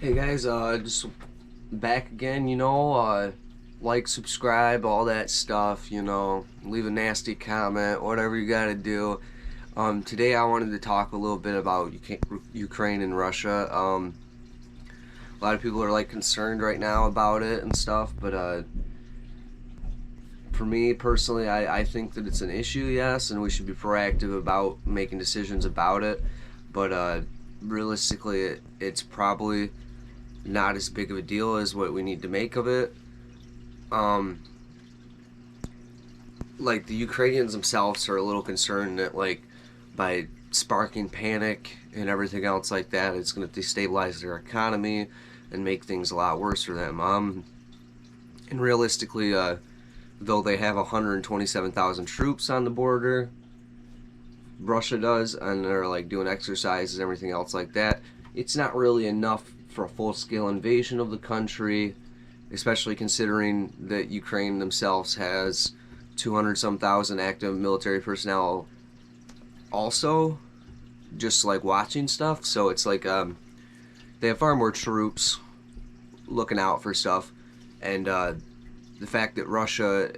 Hey guys, just back again, like, subscribe, all that stuff, leave a nasty comment, whatever you gotta do. Today I wanted to talk a little bit about Ukraine and Russia. A lot of people are like concerned right now about it and stuff, but for me personally, I think that it's an issue, yes, and we should be proactive about making decisions about it, but realistically, it's probably not as big of a deal as what we need to make of it. Um, like the Ukrainians themselves are a little concerned that by sparking panic and everything else like that, it's going to destabilize their economy and make things a lot worse for them. And realistically, though they have 127,000 troops on the border, Russia does, and they're like doing exercises and everything else like that. It's not really enough for a full-scale invasion of the country, especially considering that Ukraine themselves has 200 some thousand active military personnel also, just like watching stuff. So it's like they have far more troops looking out for stuff, and the fact that Russia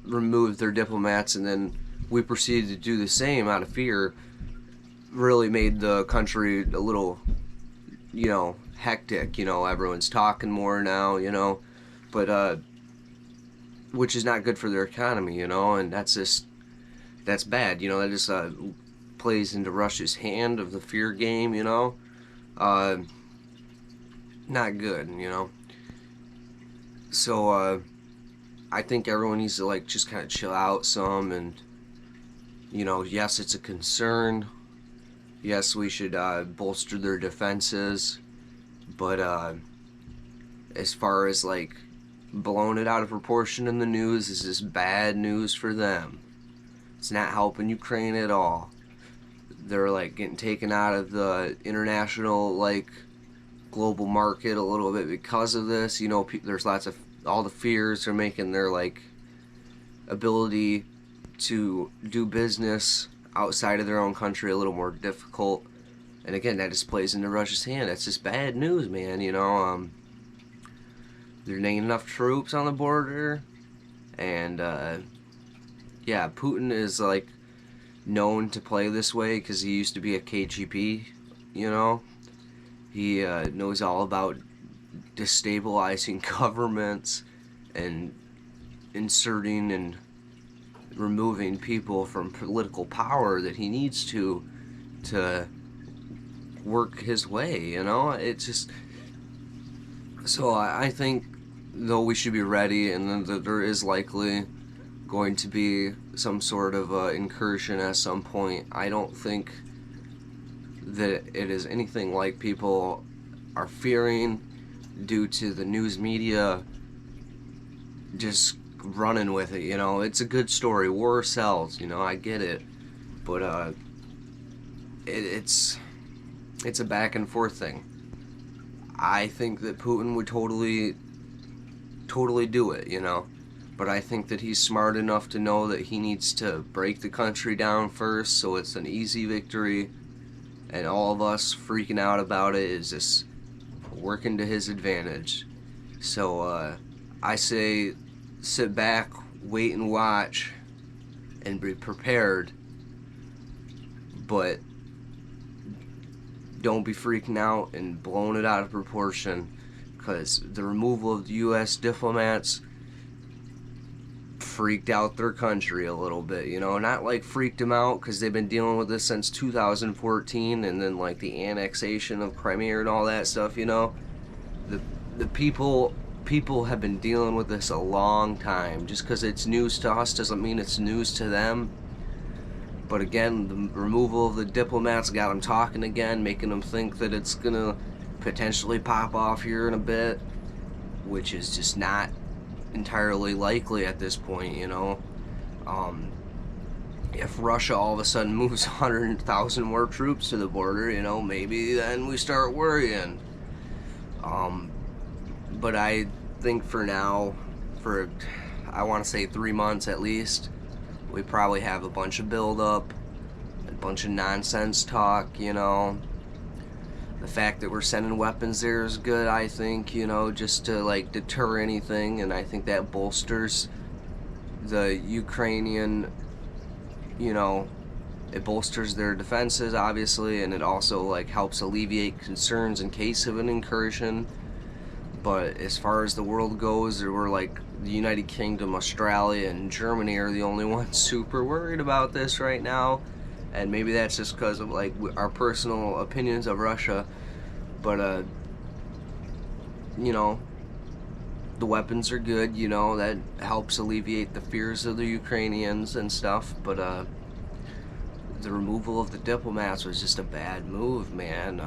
removed their diplomats and then we proceeded to do the same out of fear really made the country a little, hectic. Everyone's talking more now, but which is not good for their economy, and that's bad. That just plays into Russia's hand of the fear game, uh, not good, So I think everyone needs to like just kind of chill out some, and yes, it's a concern. Yes, we should bolster their defenses, but as far as like blowing it out of proportion in the news is just bad news for them. It's not helping Ukraine at all. They're like getting taken out of the international like global market a little bit because of this. There's lots of all the fears are making their like ability to do business outside of their own country a little more difficult. And again, that just plays into Russia's hand. That's just bad news, man. There ain't enough troops on the border, and yeah, Putin is like known to play this way because he used to be a KGB. He knows all about destabilizing governments and inserting and removing people from political power that he needs to work his way. It's just so I think though we should be ready, and that there is likely going to be some sort of incursion at some point. I don't think that it is anything like people are fearing due to the news media just running with it. It's a good story. War sells. I get it, but it's a back and forth thing. I think that Putin would totally do it. But I think that he's smart enough to know that he needs to break the country down first, so it's an easy victory, and all of us freaking out about it is just working to his advantage. So I say sit back, wait and watch, and be prepared, but don't be freaking out and blowing it out of proportion, because the removal of the U.S. diplomats freaked out their country a little bit. Not like freaked them out because they've been dealing with this since 2014, and then like the annexation of Crimea and all that stuff. The people have been dealing with this a long time. Just because it's news to us doesn't mean it's news to them. But again, the removal of the diplomats got them talking again, making them think that it's gonna potentially pop off here in a bit, which is just not entirely likely at this point. If Russia all of a sudden moves 100,000 more troops to the border, maybe then we start worrying. But I think for now, I want to say 3 months at least, we probably have a bunch of build-up, a bunch of nonsense talk, The fact that we're sending weapons there is good, I think, you know, just to like deter anything, and I think that bolsters the Ukrainian, you know, it bolsters their defenses, obviously, and it also like helps alleviate concerns in case of an incursion. But as far as the world goes, there were like the United Kingdom, Australia, and Germany are the only ones super worried about this right now. And maybe that's just because of like our personal opinions of Russia. But you know, the weapons are good. You know, that helps alleviate the fears of the Ukrainians and stuff. But the removal of the diplomats was just a bad move, man.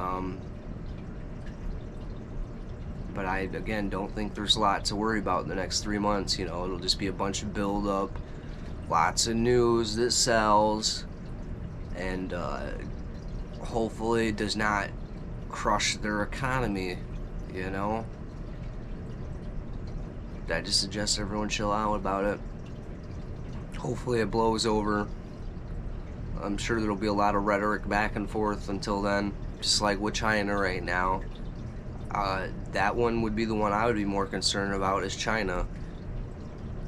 But I, again, don't think there's a lot to worry about in the next 3 months. You know, it'll just be a bunch of build-up, lots of news that sells, and hopefully it does not crush their economy, you know? I just suggest everyone chill out about it. Hopefully it blows over. I'm sure there'll be a lot of rhetoric back and forth until then, just like with China right now. That one would be the one I would be more concerned about, is China.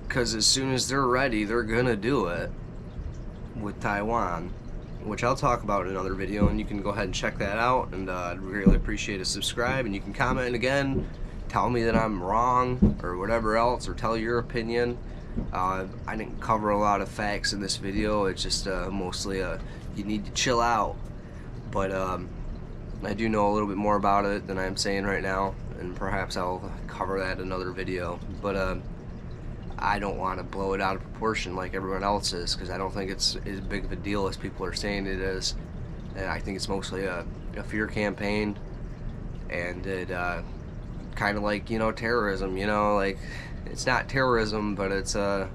Because as soon as they're ready, they're gonna do it with Taiwan, which I'll talk about in another video, and you can go ahead and check that out, and I'd really appreciate a subscribe, and you can comment again, tell me that I'm wrong, or whatever else, or tell your opinion. I didn't cover a lot of facts in this video. It's just mostly you need to chill out. But I do know a little bit more about it than I'm saying right now, and perhaps I'll cover that in another video. But I don't want to blow it out of proportion like everyone else is, because I don't think it's as big of a deal as people are saying it is. And I think it's mostly a fear campaign, and it kind of like, you know, terrorism, you know, like, it's not terrorism, but it's how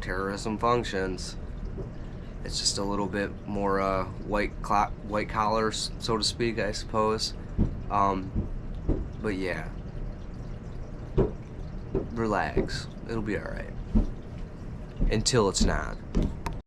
terrorism functions. It's just a little bit more white collar, so to speak, I suppose. But yeah, relax. It'll be alright. Until it's not.